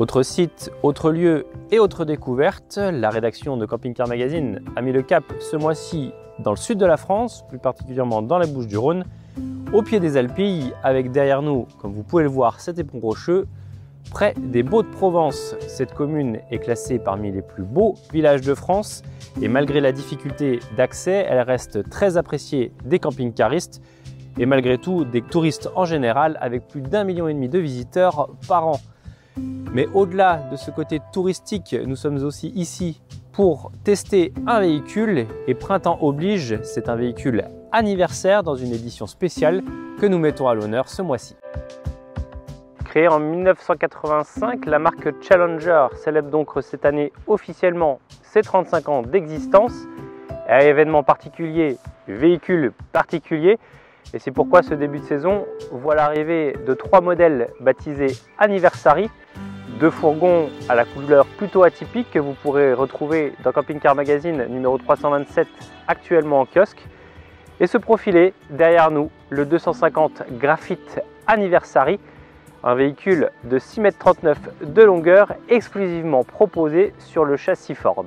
Autre site, autre lieu et autre découverte, la rédaction de Camping Car Magazine a mis le cap ce mois-ci dans le sud de la France, plus particulièrement dans les Bouches-du-Rhône, au pied des Alpilles, avec derrière nous, comme vous pouvez le voir, cet éperon rocheux, près des Baux-de-Provence. Cette commune est classée parmi les plus beaux villages de France et malgré la difficulté d'accès, elle reste très appréciée des camping-caristes et malgré tout des touristes en général, avec plus d'1,5 million de visiteurs par an. Mais au-delà de ce côté touristique, nous sommes aussi ici pour tester un véhicule et printemps oblige, c'est un véhicule anniversaire dans une édition spéciale que nous mettons à l'honneur ce mois-ci. Créée en 1985, la marque Challenger célèbre donc cette année officiellement ses 35 ans d'existence. À événement particulier, véhicule particulier. Et c'est pourquoi ce début de saison voit l'arrivée de 3 modèles baptisés Anniversary, 2 fourgons à la couleur plutôt atypique que vous pourrez retrouver dans Camping Car Magazine numéro 327 actuellement en kiosque. Et ce profilé derrière nous, le 250 Graphite Anniversary, un véhicule de 6,39 m de longueur exclusivement proposé sur le châssis Ford.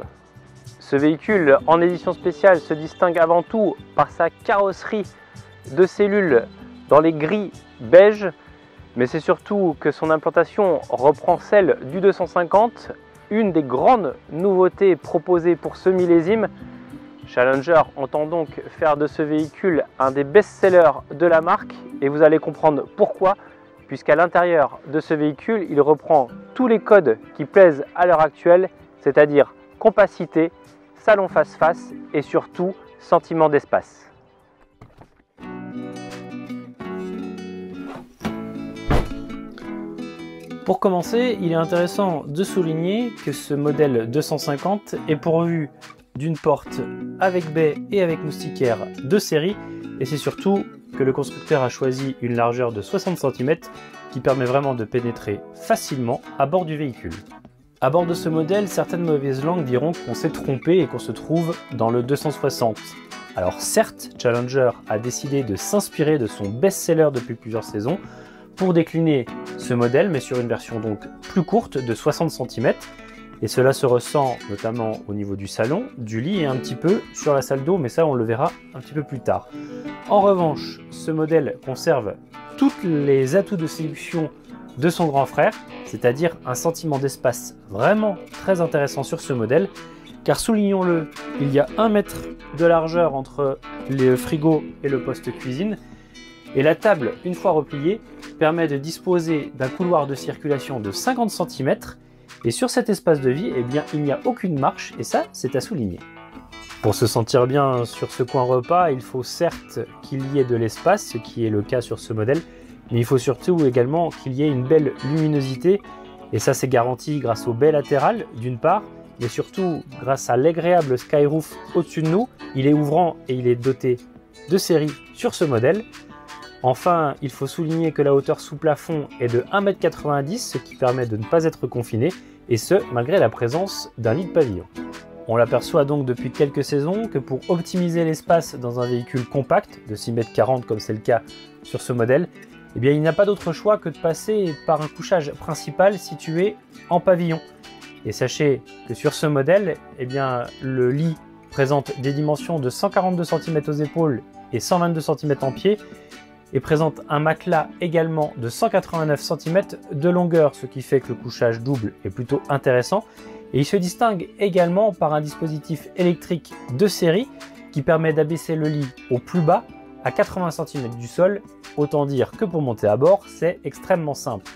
Ce véhicule en édition spéciale se distingue avant tout par sa carrosserie de cellules dans les gris beige, mais c'est surtout que son implantation reprend celle du 250, une des grandes nouveautés proposées pour ce millésime. Challenger entend donc faire de ce véhicule un des best-sellers de la marque et vous allez comprendre pourquoi, puisqu'à l'intérieur de ce véhicule, il reprend tous les codes qui plaisent à l'heure actuelle, c'est-à-dire compacité, salon face-face et surtout sentiment d'espace. Pour commencer, il est intéressant de souligner que ce modèle 250 est pourvu d'une porte avec baie et avec moustiquaire de série et c'est surtout que le constructeur a choisi une largeur de 60 cm qui permet vraiment de pénétrer facilement à bord du véhicule. À bord de ce modèle, certaines mauvaises langues diront qu'on s'est trompé et qu'on se trouve dans le 260. Alors certes, Challenger a décidé de s'inspirer de son best-seller depuis plusieurs saisons pour décliner ce modèle, mais sur une version donc plus courte de 60 cm. Et cela se ressent notamment au niveau du salon, du lit et un petit peu sur la salle d'eau, mais ça on le verra un petit peu plus tard. En revanche, ce modèle conserve tous les atouts de séduction de son grand frère, c'est-à-dire un sentiment d'espace vraiment très intéressant sur ce modèle, car soulignons-le, il y a 1 mètre de largeur entre le frigo et le poste cuisine, et la table, une fois repliée, permet de disposer d'un couloir de circulation de 50 cm, et sur cet espace de vie, eh bien, il n'y a aucune marche, et ça, c'est à souligner. Pour se sentir bien sur ce coin repas, il faut certes qu'il y ait de l'espace, ce qui est le cas sur ce modèle, mais il faut surtout également qu'il y ait une belle luminosité, et ça c'est garanti grâce aux baies latérales d'une part, mais surtout grâce à l'agréable skyroof au-dessus de nous. Il est ouvrant et il est doté de série sur ce modèle. Enfin, il faut souligner que la hauteur sous plafond est de 1,90 m, ce qui permet de ne pas être confiné, et ce, malgré la présence d'un lit de pavillon. On l'aperçoit donc depuis quelques saisons que pour optimiser l'espace dans un véhicule compact de 6,40 m comme c'est le cas sur ce modèle, eh bien, il n'y a pas d'autre choix que de passer par un couchage principal situé en pavillon. Et sachez que sur ce modèle, eh bien, le lit présente des dimensions de 142 cm aux épaules et 122 cm en pied, et présente un matelas également de 189 cm de longueur, ce qui fait que le couchage double est plutôt intéressant. Et il se distingue également par un dispositif électrique de série qui permet d'abaisser le lit au plus bas à 80 cm du sol. Autant dire que pour monter à bord, c'est extrêmement simple.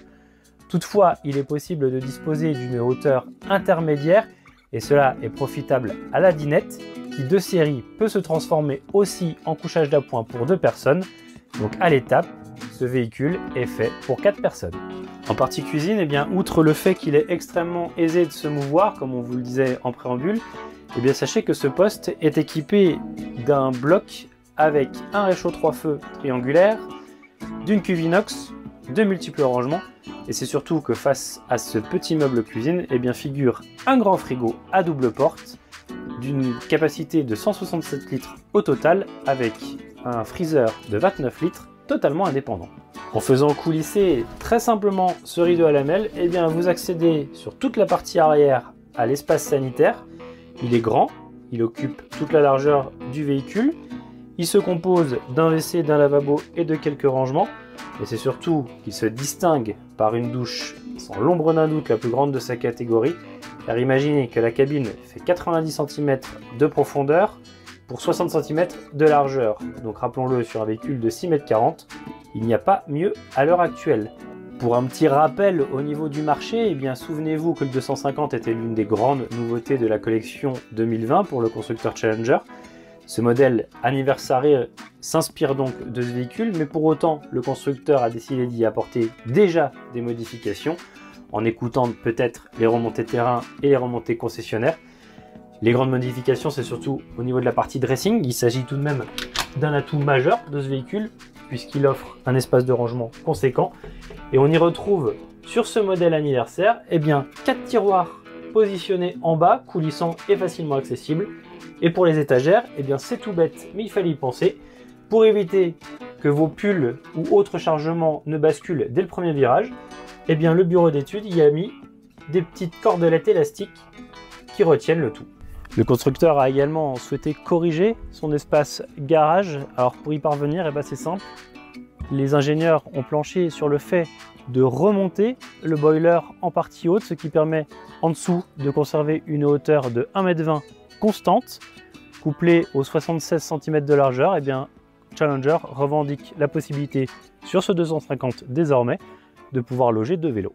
Toutefois, il est possible de disposer d'une hauteur intermédiaire et cela est profitable à la dinette qui de série peut se transformer aussi en couchage d'appoint pour 2 personnes. Donc à l'étape, ce véhicule est fait pour 4 personnes. En partie cuisine, eh bien, outre le fait qu'il est extrêmement aisé de se mouvoir, comme on vous le disait en préambule, eh bien, sachez que ce poste est équipé d'un bloc avec un réchaud 3 feux triangulaire, d'une cuve inox, de multiples rangements, et c'est surtout que face à ce petit meuble cuisine, eh bien, figure un grand frigo à double porte, d'une capacité de 167 litres au total, avec un freezer de 29 litres totalement indépendant. En faisant coulisser très simplement ce rideau à lamelles, eh bien vous accédez sur toute la partie arrière à l'espace sanitaire. Il est grand, il occupe toute la largeur du véhicule. Il se compose d'un WC, d'un lavabo et de quelques rangements. Et c'est surtout qu'il se distingue par une douche sans l'ombre d'un doute la plus grande de sa catégorie. Car imaginez que la cabine fait 90 cm de profondeur pour 60 cm de largeur. Donc rappelons-le, sur un véhicule de 6,40 m, il n'y a pas mieux à l'heure actuelle. Pour un petit rappel au niveau du marché, eh bien souvenez-vous que le 250 était l'une des grandes nouveautés de la collection 2020 pour le constructeur Challenger. Ce modèle Anniversary s'inspire donc de ce véhicule, mais pour autant, le constructeur a décidé d'y apporter déjà des modifications, en écoutant peut-être les remontées terrain et les remontées concessionnaires. Les grandes modifications, c'est surtout au niveau de la partie dressing. Il s'agit tout de même d'un atout majeur de ce véhicule, puisqu'il offre un espace de rangement conséquent. Et on y retrouve sur ce modèle anniversaire, eh bien, 4 tiroirs positionnés en bas, coulissants et facilement accessibles. Et pour les étagères, eh bien c'est tout bête, mais il fallait y penser. Pour éviter que vos pulls ou autres chargements ne basculent dès le premier virage, eh bien le bureau d'études y a mis des petites cordelettes élastiques qui retiennent le tout. Le constructeur a également souhaité corriger son espace garage. Alors pour y parvenir, eh bien c'est simple. Les ingénieurs ont planché sur le fait de remonter le boiler en partie haute, ce qui permet en dessous de conserver une hauteur de 1,20 m constante, couplée aux 76 cm de largeur. Eh bien, Challenger revendique la possibilité sur ce 250 désormais de pouvoir loger 2 vélos.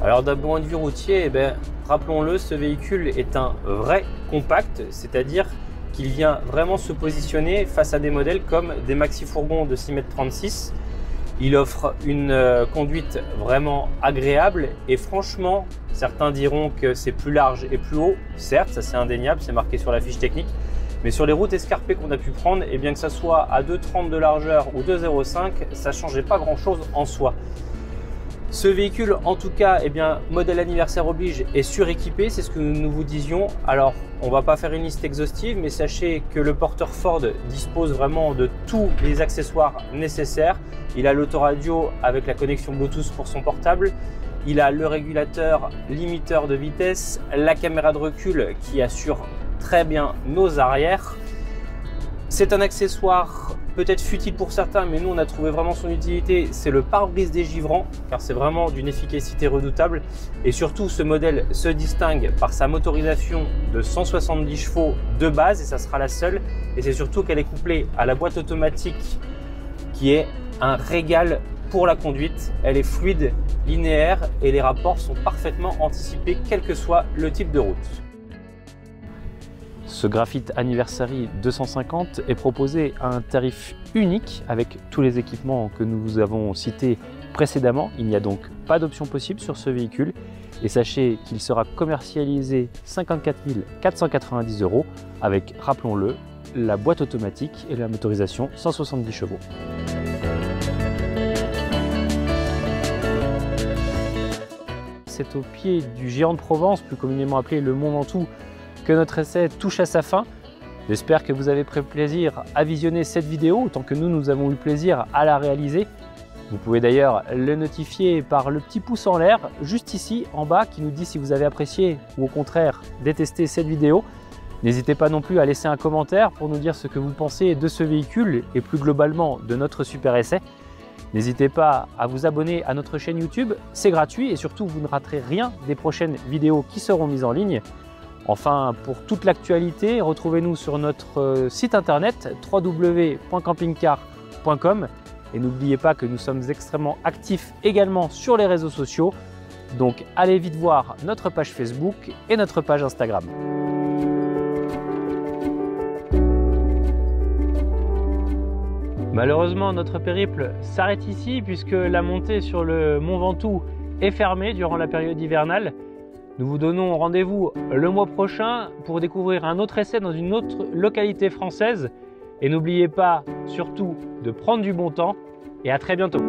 Alors d'un point de vue routier, eh bien, rappelons-le, ce véhicule est un vrai compact, c'est-à-dire qu'il vient vraiment se positionner face à des modèles comme des maxi-fourgons de 6,36 m. Il offre une conduite vraiment agréable et franchement, certains diront que c'est plus large et plus haut. Certes, ça c'est indéniable, c'est marqué sur la fiche technique. Mais sur les routes escarpées qu'on a pu prendre, et bien que ça soit à 2,30 m de largeur ou 2,05 m, ça ne changeait pas grand-chose en soi. Ce véhicule, en tout cas, eh bien, modèle anniversaire oblige, est suréquipé, c'est ce que nous vous disions. Alors, on va pas faire une liste exhaustive, mais sachez que le porteur Ford dispose vraiment de tous les accessoires nécessaires. Il a l'autoradio avec la connexion Bluetooth pour son portable. Il a le régulateur limiteur de vitesse, la caméra de recul qui assure très bien nos arrières. C'est un accessoire peut-être futile pour certains, mais nous on a trouvé vraiment son utilité, c'est le pare-brise dégivrant, car c'est vraiment d'une efficacité redoutable. Et surtout, ce modèle se distingue par sa motorisation de 170 chevaux de base, et ça sera la seule. Et c'est surtout qu'elle est couplée à la boîte automatique, qui est un régal pour la conduite. Elle est fluide, linéaire, et les rapports sont parfaitement anticipés, quel que soit le type de route. Ce Graphite Anniversary 250 est proposé à un tarif unique avec tous les équipements que nous vous avons cités précédemment. Il n'y a donc pas d'option possible sur ce véhicule et sachez qu'il sera commercialisé 54 490 € avec, rappelons-le, la boîte automatique et la motorisation 170 chevaux. C'est au pied du géant de Provence, plus communément appelé le Mont Ventoux, que notre essai touche à sa fin. J'espère que vous avez pris plaisir à visionner cette vidéo autant que nous avons eu plaisir à la réaliser. Vous pouvez d'ailleurs le notifier par le petit pouce en l'air juste ici en bas qui nous dit si vous avez apprécié ou au contraire détesté cette vidéo. N'hésitez pas non plus à laisser un commentaire pour nous dire ce que vous pensez de ce véhicule et plus globalement de notre super essai. N'hésitez pas à vous abonner à notre chaîne YouTube, c'est gratuit et surtout vous ne raterez rien des prochaines vidéos qui seront mises en ligne. Enfin, pour toute l'actualité, retrouvez-nous sur notre site internet www.campingcar.com et n'oubliez pas que nous sommes extrêmement actifs également sur les réseaux sociaux. Donc allez vite voir notre page Facebook et notre page Instagram. Malheureusement, notre périple s'arrête ici puisque la montée sur le Mont Ventoux est fermée durant la période hivernale. Nous vous donnons rendez-vous le mois prochain pour découvrir un autre essai dans une autre localité française. Et n'oubliez pas surtout de prendre du bon temps et à très bientôt.